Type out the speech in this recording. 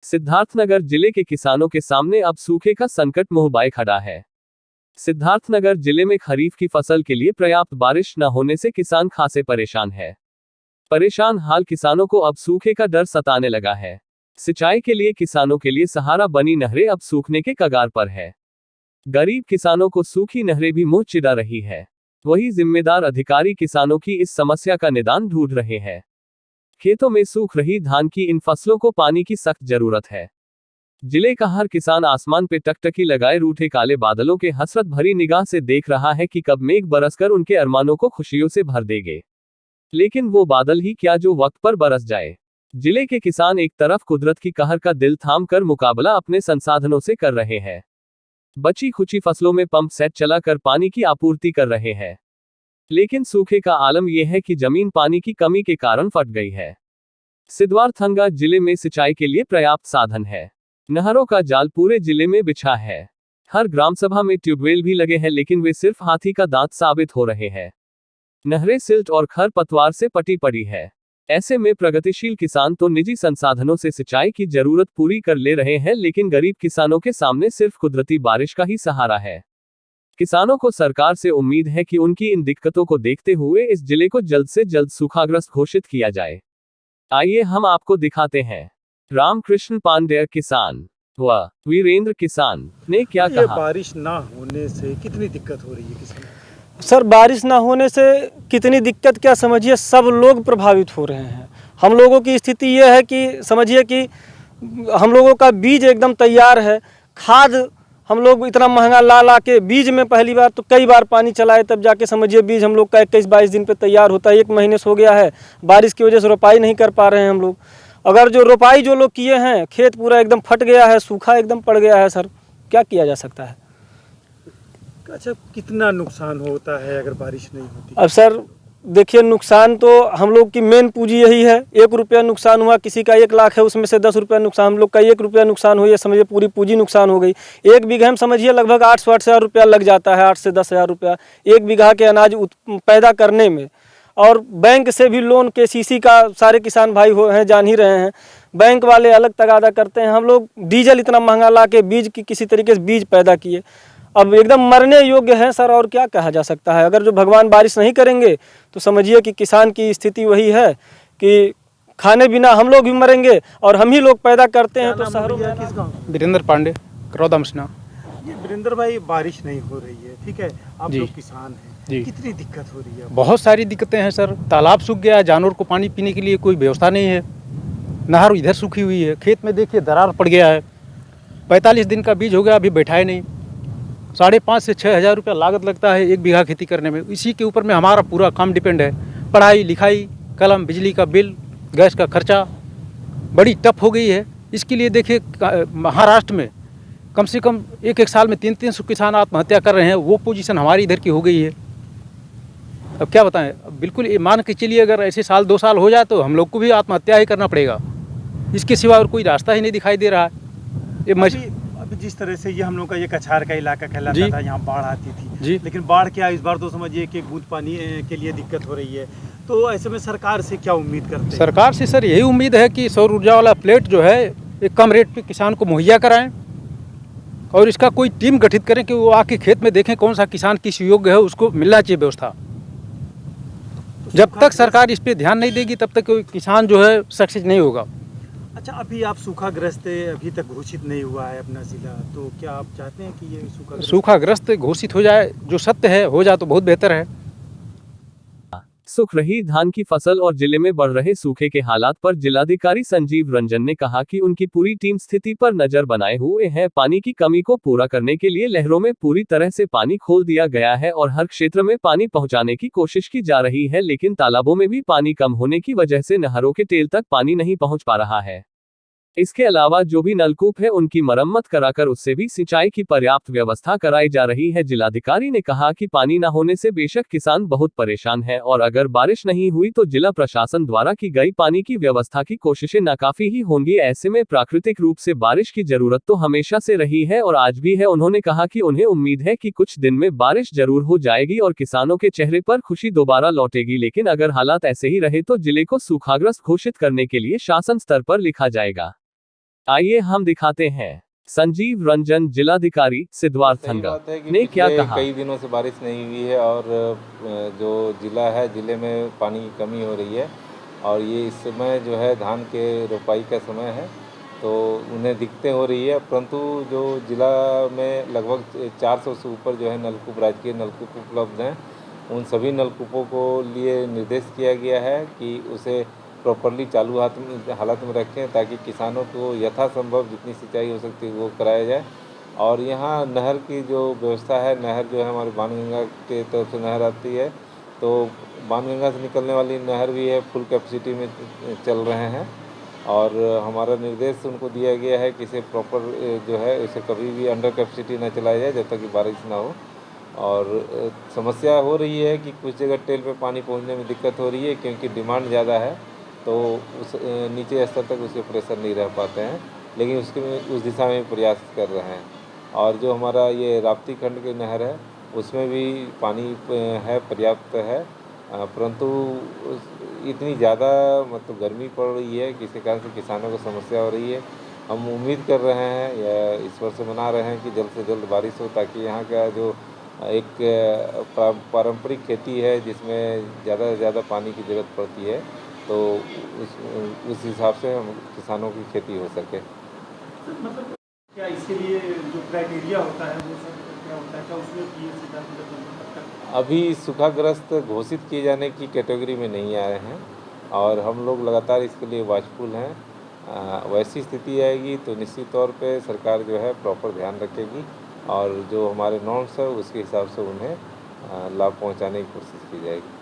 सिद्धार्थनगर जिले के किसानों के सामने अब सूखे का संकट मुंह बाए खड़ा है। सिद्धार्थनगर जिले में खरीफ की फसल के लिए पर्याप्त बारिश न होने से किसान खासे परेशान है। परेशान हाल किसानों को अब सूखे का डर सताने लगा है। सिंचाई के लिए किसानों के लिए सहारा बनी नहरें अब सूखने के कगार पर है। गरीब किसानों को सूखी नहरें भी मुंह चिढ़ा रही है। वही जिम्मेदार अधिकारी किसानों की इस समस्या का निदान ढूंढ रहे हैं। खेतों में सूख रही धान की इन फसलों को पानी की सख्त जरूरत है। जिले का हर किसान आसमान पे टकटकी लगाए रूठे काले बादलों के हसरत भरी निगाह से देख रहा है कि कब मेघ बरसकर उनके अरमानों को खुशियों से भर देंगे। लेकिन वो बादल ही क्या जो वक्त पर बरस जाए। जिले के किसान एक तरफ कुदरत की कहर का दिल थाम कर मुकाबला अपने संसाधनों से कर रहे हैं। बची खुची फसलों में पंप सेट चलाकर पानी की आपूर्ति कर रहे हैं। लेकिन सूखे का आलम यह है कि जमीन पानी की कमी के कारण फट गई है। सिद्धार्थनगर जिले में सिंचाई के लिए पर्याप्त साधन है। नहरों का जाल पूरे जिले में बिछा है। हर ग्राम सभा में ट्यूबवेल भी लगे हैं, लेकिन वे सिर्फ हाथी का दांत साबित हो रहे हैं। नहरें सिल्ट और खर पतवार से पटी पड़ी है। ऐसे में प्रगतिशील किसान तो निजी संसाधनों से सिंचाई की जरूरत पूरी कर ले रहे हैं, लेकिन गरीब किसानों के सामने सिर्फ कुदरती बारिश का ही सहारा है। किसानों को सरकार से उम्मीद है कि उनकी इन दिक्कतों को देखते हुए इस जिले को जल्द से जल्द सूखाग्रस्त घोषित किया जाए। आइए हम आपको दिखाते हैं रामकृष्ण पांडेय किसान व वीरेंद्र किसान ने क्या कहा। बारिश ना होने से कितनी दिक्कत हो रही है किसान? सर, बारिश ना होने से कितनी दिक्कत क्या समझिए, सब लोग प्रभावित हो रहे हैं। हम लोगों की स्थिति यह है कि समझिए कि हम लोगों का बीज एकदम तैयार है। खाद हम लोग इतना महंगा ला के बीज में पहली बार तो कई बार पानी चलाए, तब जाके समझिए बीज हम लोग का 21-22 दिन पे तैयार होता है। 1 महीने से हो गया है। बारिश की वजह से रोपाई नहीं कर पा रहे हैं हम लोग। अगर जो रोपाई जो लोग किए हैं, खेत पूरा एकदम फट गया है, सूखा एकदम पड़ गया है। सर, क्या किया जा सकता है? अच्छा, कितना नुकसान होता है अगर बारिश नहीं होती? अब सर देखिए, नुकसान तो हम लोग की मेन पूंजी यही है। 1 रुपया नुकसान हुआ, किसी का 1 लाख है, उसमें से 10 रुपया नुकसान, हम लोग का 1 रुपया नुकसान हुई है, समझिए पूरी पूंजी नुकसान हो गई। 1 बीघे में समझिए लगभग 8 से 8 हज़ार रुपया लग जाता है। 8 से 10 हज़ार रुपया 1 बीघा के अनाज पैदा करने में। और बैंक से भी लोन KCC का सारे किसान भाई हैं, जान ही रहे हैं। बैंक वाले अलग तगादा करते हैं। हम लोग डीजल इतना महंगा ला के बीज की किसी तरीके से बीज पैदा किए, अब एकदम मरने योग्य है। सर, और क्या कहा जा सकता है? अगर जो भगवान बारिश नहीं करेंगे तो समझिए कि किसान की स्थिति वही है कि खाने बिना हम लोग भी मरेंगे, और हम ही लोग पैदा करते हैं। तो शहरों में किस गाँव? वीरेंद्र पांडे, करौदा। ये वीरेंद्र भाई, बारिश नहीं हो रही है, ठीक है, आप जी। लोग किसान हैं, जी। कितनी दिक्कत हो रही है? बहुत सारी दिक्कतें हैं सर। तालाब सूख गया, जानवर को पानी पीने के लिए कोई व्यवस्था नहीं है। नहर इधर सूखी हुई है। खेत में देखिए दरार पड़ गया है। 45 दिन का बीज हो गया, अभी बैठा है नहीं। 5,500 से 6,000 रुपया लागत लगता है 1 बीघा खेती करने में। इसी के ऊपर में हमारा पूरा काम डिपेंड है। पढ़ाई लिखाई, कलम, बिजली का बिल, गैस का खर्चा बड़ी टफ हो गई है। इसके लिए देखिए महाराष्ट्र में कम से कम एक साल में 300 किसान आत्महत्या कर रहे हैं। वो पोजीशन हमारी इधर की हो गई है। अब क्या बताएं, बिल्कुल ये मान के चलिए, अगर ऐसे साल 2 साल हो जाए तो हम लोग को भी आत्महत्या ही करना पड़ेगा। इसके सिवा और कोई रास्ता ही नहीं दिखाई दे रहा है। अभी जिस तरह से ये हम लोग का ये कछार का इलाका कहलाता था, यहाँ बाढ़ आती थी जी। लेकिन बाढ़ क्या, इस बार तो समझिए कि बूंद पानी के लिए दिक्कत हो रही है। तो ऐसे में सरकार से क्या उम्मीद करते हैं? सरकार से सर यही उम्मीद है कि सौर ऊर्जा वाला प्लेट जो है एक कम रेट पे किसान को मुहैया कराएं, और इसका कोई टीम गठित करें कि वो आके खेत में देखें कौन सा किसान किस योग्य है, उसको मिलना चाहिए व्यवस्था। जब तक सरकार इस पे ध्यान नहीं देगी तब तक कोई किसान जो है सक्सेस नहीं होगा। अच्छा, अभी आप सूखाग्रस्त अभी तक घोषित नहीं हुआ है अपना जिला, तो क्या आप चाहते हैं कि ये सूखाग्रस्त घोषित हो जाए, जो सत्य है हो जाए तो बहुत बेहतर है। सूख रही धान की फसल और जिले में बढ़ रहे सूखे के हालात पर जिलाधिकारी संजीव रंजन ने कहा कि उनकी पूरी टीम स्थिति पर नजर बनाए हुए है। पानी की कमी को पूरा करने के लिए नहरों में पूरी तरह से पानी खोल दिया गया है और हर क्षेत्र में पानी पहुंचाने की कोशिश की जा रही है, लेकिन तालाबों में भी पानी कम होने की वजह से नहरों के टेल तक पानी नहीं पहुंच पा रहा है। इसके अलावा जो भी नलकूप है उनकी मरम्मत कराकर उससे भी सिंचाई की पर्याप्त व्यवस्था कराई जा रही है। जिलाधिकारी ने कहा कि पानी न होने से बेशक किसान बहुत परेशान है, और अगर बारिश नहीं हुई तो जिला प्रशासन द्वारा की गई पानी की व्यवस्था की कोशिशें नाकाफी ही होंगी। ऐसे में प्राकृतिक रूप से बारिश की जरूरत तो हमेशा से रही है और आज भी है। उन्होंने कहा कि उन्हें उम्मीद है कि कुछ दिन में बारिश जरूर हो जाएगी और किसानों के चेहरे पर खुशी दोबारा लौटेगी, लेकिन अगर हालात ऐसे ही रहे तो जिले को सूखाग्रस्त घोषित करने के लिए शासन स्तर पर लिखा जाएगा। आइए हम दिखाते हैं। संजीव रंजन, जिलाधिकारी सिद्धार्थनगर ने क्या कहा। कई दिनों से बारिश नहीं हुई है और जो ज़िला है, ज़िले में पानी की कमी हो रही है और ये इस समय जो है धान के रोपाई का समय है, तो उन्हें दिक्कतें हो रही है। परंतु जो ज़िला में लगभग 400 से ऊपर जो है नलकूप, राजकीय नलकूप उपलब्ध हैं, उन सभी नलकूपों को लिए निर्देश किया गया है कि उसे प्रॉपरली चालू हालत में रखें ताकि किसानों को यथासंभव जितनी सिंचाई हो सकती है वो कराया जाए। और यहाँ नहर की जो व्यवस्था है, नहर जो है हमारी बाणगंगा के तरफ से नहर आती है, तो बाणगंगा से निकलने वाली नहर भी है, फुल कैपेसिटी में चल रहे हैं और हमारा निर्देश उनको दिया गया है कि इसे प्रॉपर जो है इसे कभी भी अंडर कैपेसिटी न चलाया जाए जब तक कि बारिश ना हो। और समस्या हो रही है कि कुछ जगह टेल पे पानी पहुंचने में दिक्कत हो रही है क्योंकि डिमांड ज़्यादा है, तो उस नीचे स्तर तक उसके प्रेशर नहीं रह पाते हैं, लेकिन उस दिशा में प्रयास कर रहे हैं। और जो हमारा ये राप्ती खंड की नहर है उसमें भी पानी है, पर्याप्त है, परंतु इतनी ज़्यादा मतलब गर्मी पड़ रही है कि इसके कारण से किसानों को समस्या हो रही है। हम उम्मीद कर रहे हैं या ईश्वर से मना रहे हैं कि जल्द से जल्द बारिश हो ताकि यहाँ का जो एक पारंपरिक खेती है जिसमें ज़्यादा से ज़्यादा पानी की ज़रूरत पड़ती है, तो उस हिसाब से हम किसानों की खेती हो सके। मतलब क्या इसके लिए जो क्राइटेरिया होता है वो सब क्या होता है, क्या उसमें ये सिद्धार्थ अभी सूखाग्रस्त घोषित किए जाने की कैटेगरी में नहीं आए हैं और हम लोग लगातार इसके लिए वॉचफुल हैं। वैसी स्थिति आएगी तो निश्चित तौर पे सरकार जो है प्रॉपर ध्यान रखेगी और जो हमारे नॉर्म्स है उसके हिसाब से उन्हें लाभ पहुंचाने की कोशिश की जाएगी।